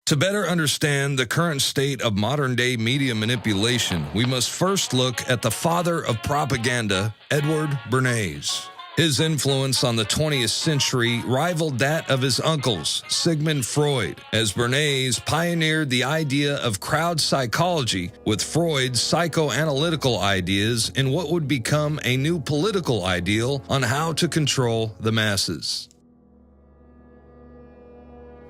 To better understand the current state of modern-day media manipulation, we must first look at the father of propaganda, Edward Bernays. His influence on the 20th century rivaled that of his uncles, Sigmund Freud, as Bernays pioneered the idea of crowd psychology with Freud's psychoanalytical ideas in what would become a new political ideal on how to control the masses.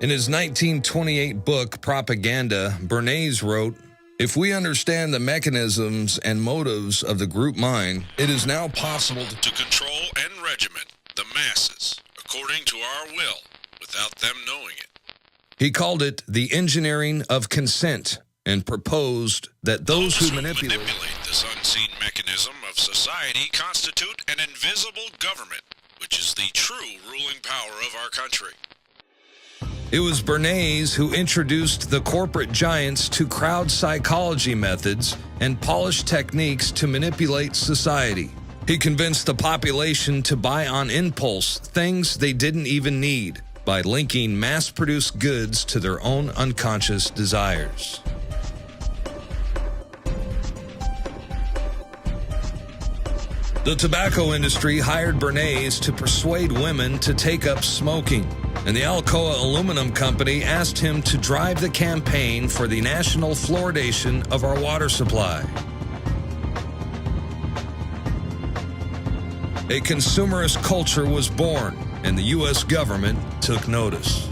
In his 1928 book, Propaganda, Bernays wrote, "If we understand the mechanisms and motives of the group mind, it is now possible to control and regiment the masses according to our will without them knowing it." He called it the engineering of consent and proposed that those who manipulate this unseen mechanism of society constitute an invisible government, which is the true ruling power of our country. It was Bernays who introduced the corporate giants to crowd psychology methods and polished techniques to manipulate society. He convinced the population to buy on impulse things they didn't even need by linking mass-produced goods to their own unconscious desires. The tobacco industry hired Bernays to persuade women to take up smoking, and the Alcoa Aluminum Company asked him to drive the campaign for the national fluoridation of our water supply. A consumerist culture was born, and the U.S. government took notice.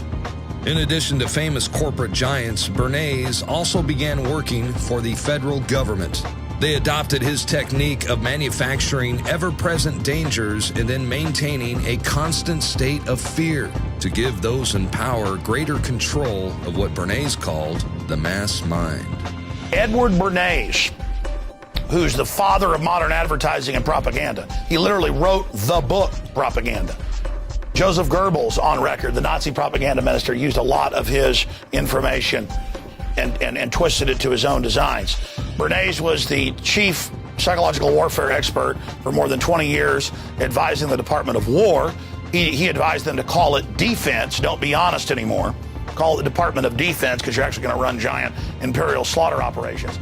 In addition to famous corporate giants, Bernays also began working for the federal government. They adopted his technique of manufacturing ever-present dangers and then maintaining a constant state of fear to give those in power greater control of what Bernays called the mass mind. Edward Bernays, who's the father of modern advertising and propaganda, he literally wrote the book Propaganda. Joseph Goebbels, on record, the Nazi propaganda minister, used a lot of his information and twisted it to his own designs. Bernays was the chief psychological warfare expert for more than 20 years, advising the Department of War. He advised them to call it defense. Don't be honest anymore. Call it the Department of Defense, because you're actually going to run giant imperial slaughter operations.